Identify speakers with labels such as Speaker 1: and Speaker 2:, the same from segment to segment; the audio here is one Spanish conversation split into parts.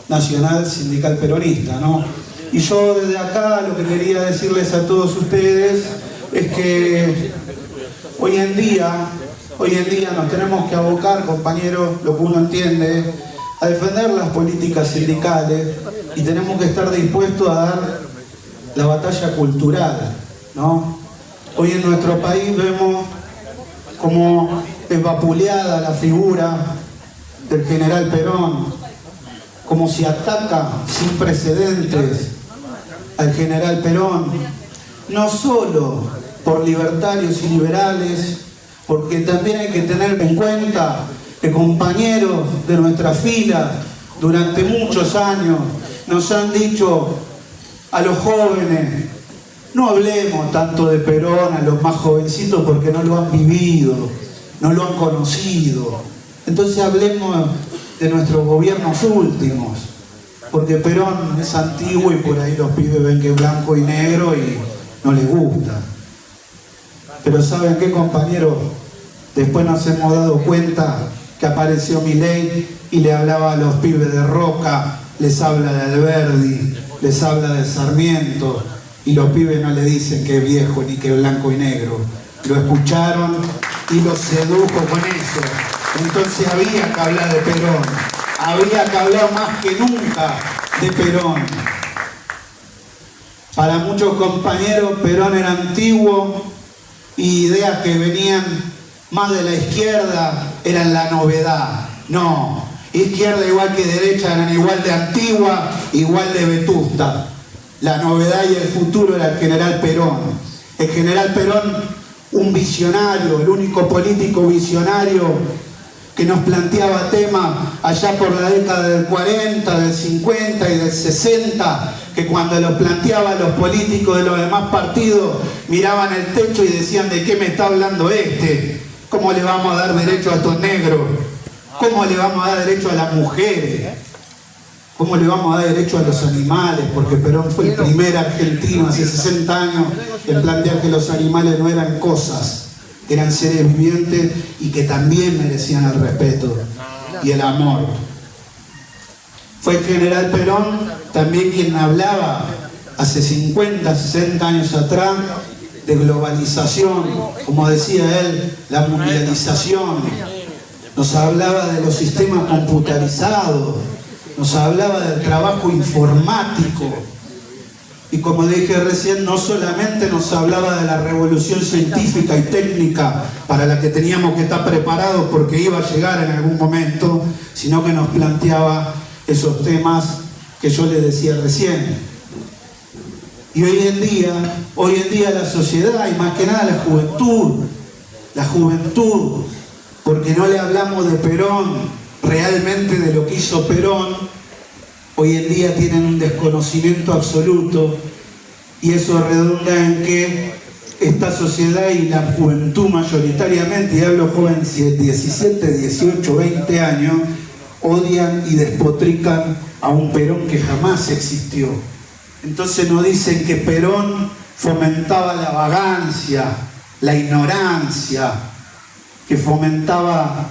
Speaker 1: nacional sindical peronista, ¿no? Y yo desde acá lo que quería decirles a todos ustedes es que hoy en día nos tenemos que abocar, compañeros, lo que uno entiende, a defender las políticas sindicales y tenemos que estar dispuestos a dar la batalla cultural, ¿no? Hoy en nuestro país vemos como es vapuleada la figura del general Perón, como se ataca sin precedentes al general Perón, no solo por libertarios y liberales, porque también hay que tener en cuenta que compañeros de nuestras filas durante muchos años nos han dicho a los jóvenes: no hablemos tanto de Perón a los más jovencitos porque no lo han vivido, no lo han conocido. Entonces hablemos de nuestros gobiernos últimos, porque Perón es antiguo y por ahí los pibes ven que es blanco y negro y no les gusta. Pero ¿saben qué, compañeros? Después nos hemos dado cuenta que apareció Milei y le hablaba a los pibes de Roca, les habla de Alberdi, les habla de Sarmiento, y los pibes no le dicen que es viejo ni que es blanco y negro. Lo escucharon y lo sedujo con eso. Entonces había que hablar de Perón, había que hablar más que nunca de Perón. Para muchos compañeros Perón era antiguo y ideas que venían más de la izquierda eran la novedad. No, izquierda igual que derecha eran igual de antigua, igual de vetusta. La novedad y el futuro era el general Perón. El general Perón, un visionario, el único político visionario que nos planteaba temas allá por la década del 40, del 50 y del 60, que cuando los planteaban los políticos de los demás partidos miraban el techo y decían: ¿de qué me está hablando este? ¿Cómo le vamos a dar derecho a estos negros? ¿Cómo le vamos a dar derecho a las mujeres? ¿Cómo le vamos a dar derecho a los animales? Porque Perón fue el primer argentino hace 60 años en plantear que los animales no eran cosas, eran seres vivientes y que también merecían el respeto y el amor. Fue el general Perón también quien hablaba hace 50, 60 años atrás de globalización, como decía él, la mundialización. Nos hablaba de los sistemas computarizados, nos hablaba del trabajo informático. Y como dije recién, no solamente nos hablaba de la revolución científica y técnica para la que teníamos que estar preparados porque iba a llegar en algún momento, sino que nos planteaba esos temas que yo les decía recién. Y hoy en día la sociedad, y más que nada la juventud, porque no le hablamos de Perón, realmente de lo que hizo Perón, hoy en día tienen un desconocimiento absoluto, y eso redunda en que esta sociedad y la juventud mayoritariamente, y hablo jóvenes de 17, 18, 20 años, odian y despotrican a un Perón que jamás existió. Entonces nos dicen que Perón fomentaba la vagancia, la ignorancia, que fomentaba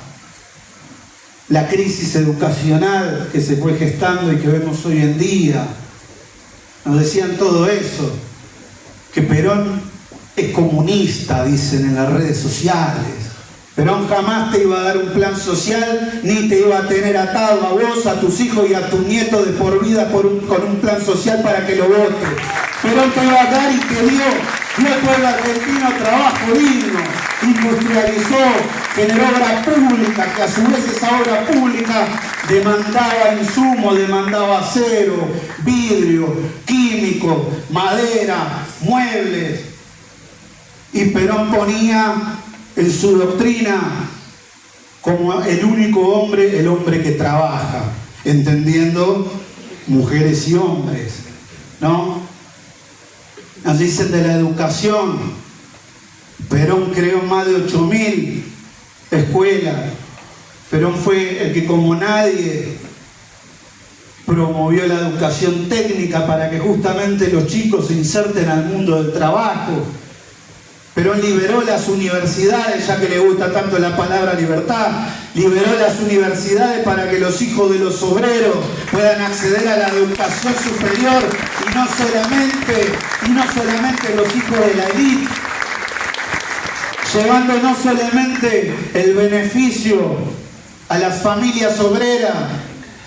Speaker 1: la crisis educacional que se fue gestando y que vemos hoy en día. Nos decían todo eso, que Perón es comunista, dicen en las redes sociales. Perón jamás te iba a dar un plan social, ni te iba a tener atado a vos, a tus hijos y a tus nietos de por vida con un plan social para que lo votes. Perón te iba a dar y te dio al pueblo argentino trabajo digno, industrializó, generó obra pública, que a su vez esa obra pública demandaba insumos, demandaba acero, vidrio, químico, madera, muebles. Y Perón ponía en su doctrina como el único hombre, el hombre que trabaja, entendiendo mujeres y hombres, ¿no? Nos dicen de la educación. Perón creó más de 8.000 escuelas. Perón fue el que, como nadie, promovió la educación técnica para que justamente los chicos se inserten al mundo del trabajo. Perón liberó las universidades, ya que le gusta tanto la palabra libertad, liberó las universidades para que los hijos de los obreros puedan acceder a la educación superior y no solamente los hijos de la élite, llevando no solamente el beneficio a las familias obreras,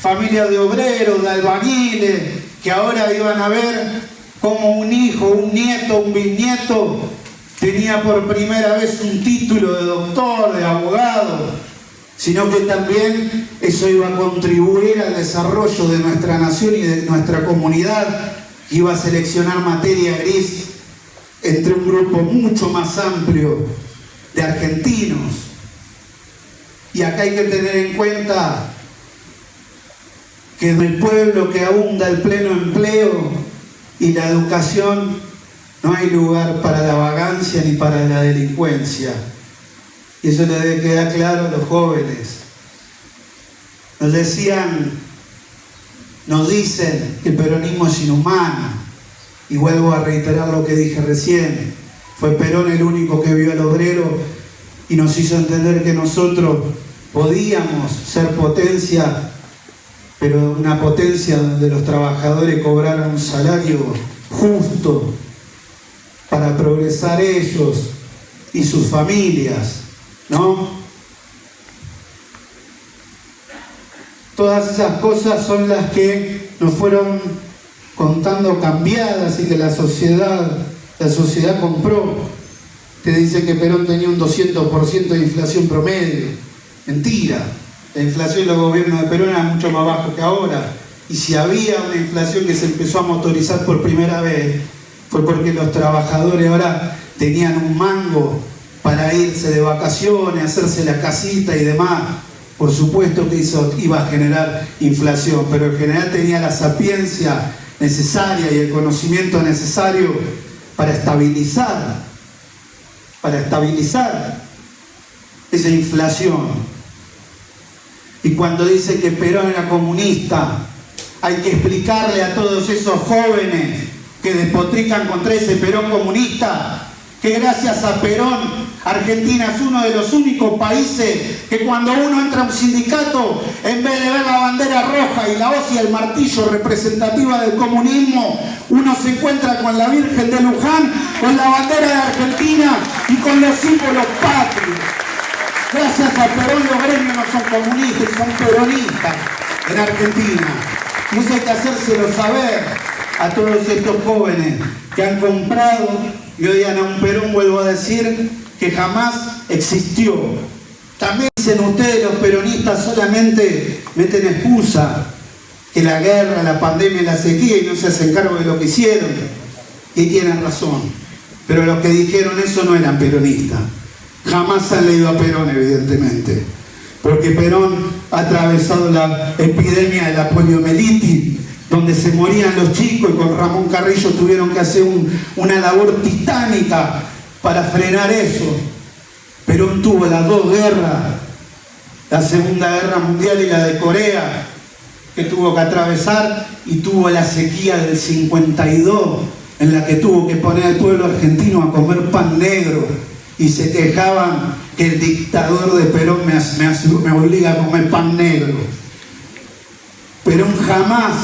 Speaker 1: familias de obreros, de albañiles, que ahora iban a ver cómo un hijo, un nieto, un bisnieto tenía por primera vez un título de doctor, de abogado, sino que también eso iba a contribuir al desarrollo de nuestra nación y de nuestra comunidad, iba a seleccionar materia gris entre un grupo mucho más amplio de argentinos. Y acá hay que tener en cuenta que en el pueblo que abunda el pleno empleo y la educación, no hay lugar para la vagancia ni para la delincuencia. Y eso le debe quedar claro a los jóvenes. Nos dicen que el peronismo es inhumano. Y vuelvo a reiterar lo que dije recién. Fue Perón el único que vio al obrero y nos hizo entender que nosotros podíamos ser potencia, pero una potencia donde los trabajadores cobraran un salario justo para progresar ellos y sus familias, ¿no? Todas esas cosas son las que nos fueron contando cambiadas y que la sociedad compró. Te dice que Perón tenía un 200% de inflación promedio. Mentira. La inflación en los gobiernos de Perón era mucho más baja que ahora. Y si había una inflación que se empezó a motorizar por primera vez, fue porque los trabajadores ahora tenían un mango para irse de vacaciones, hacerse la casita y demás. Por supuesto que eso iba a generar inflación, pero en general tenía la sapiencia necesaria y el conocimiento necesario para estabilizar esa inflación. Y cuando dice que Perón era comunista, hay que explicarle a todos esos jóvenes que despotrican contra ese Perón comunista, que gracias a Perón, Argentina es uno de los únicos países que cuando uno entra a un sindicato, en vez de ver la bandera roja y la hoz y el martillo representativa del comunismo, uno se encuentra con la Virgen de Luján, con la bandera de Argentina y con los símbolos patrios. Gracias a Perón los gremios no son comunistas, son peronistas en Argentina. Y eso hay que hacérselo saber a todos estos jóvenes que han comprado y odian a un Perón, vuelvo a decir, que jamás existió. También dicen ustedes, los peronistas solamente meten excusa, que la guerra, la pandemia y la sequía, y no se hacen cargo de lo que hicieron. Y tienen razón. Pero los que dijeron eso no eran peronistas. Jamás han leído a Perón, evidentemente. Porque Perón ha atravesado la epidemia de la poliomielitis, donde se morían los chicos, y con Ramón Carrillo tuvieron que hacer una labor titánica para frenar eso. Perón tuvo las dos guerras, la Segunda Guerra Mundial y la de Corea, que tuvo que atravesar, y tuvo la sequía del 52, en la que tuvo que poner al pueblo argentino a comer pan negro, y se quejaban que el dictador de Perón me obliga a comer pan negro. Perón jamás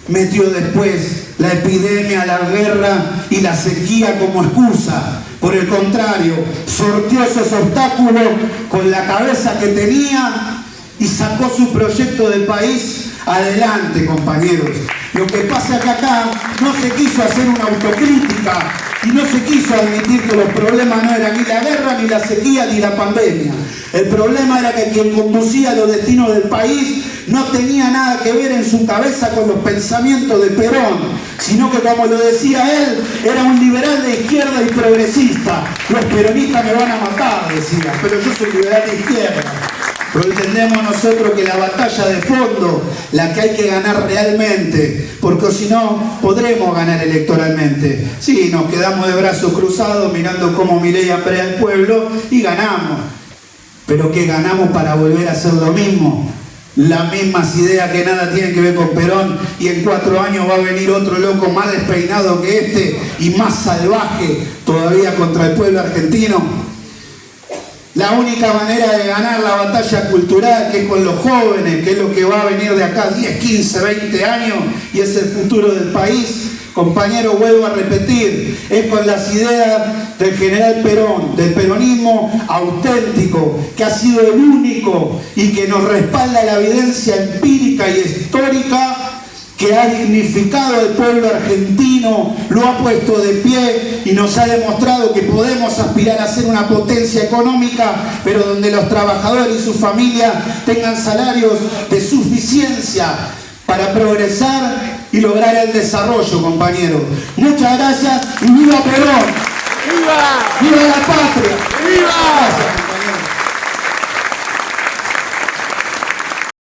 Speaker 1: metió después la epidemia, la guerra y la sequía como excusa. Por el contrario, sorteó esos obstáculos con la cabeza que tenía y sacó su proyecto de país adelante, compañeros. Lo que pasa es que acá no se quiso hacer una autocrítica y no se quiso admitir que los problemas no eran ni la guerra, ni la sequía, ni la pandemia. El problema era que quien conducía los destinos del país no tenía nada que ver en su cabeza con los pensamientos de Perón, sino que, como lo decía él, era un liberal de izquierda y progresista. Los peronistas me van a matar, decía, pero yo soy liberal de izquierda. Pero entendemos nosotros que la batalla de fondo, la que hay que ganar realmente, porque si no, podremos ganar electoralmente. Sí, nos quedamos de brazos cruzados mirando cómo Milei hambre al pueblo y ganamos. Pero ¿qué ganamos para volver a hacer lo mismo? Las mismas ideas que nada tienen que ver con Perón, y en 4 años va a venir otro loco más despeinado que este y más salvaje todavía contra el pueblo argentino. la única manera de ganar la batalla cultural, que es con los jóvenes, que es lo que va a venir de acá 10, 15, 20 años y es el futuro del país, compañero, vuelvo a repetir, es con las ideas del general Perón, del peronismo auténtico, que ha sido el único y que nos respalda la evidencia empírica y histórica, que ha dignificado al pueblo argentino, lo ha puesto de pie y nos ha demostrado que podemos aspirar a ser una potencia económica, pero donde los trabajadores y sus familias tengan salarios de suficiencia para progresar y lograr el desarrollo, compañeros. Muchas gracias y ¡viva Perón! ¡Viva! ¡Viva la patria! ¡Viva! Gracias.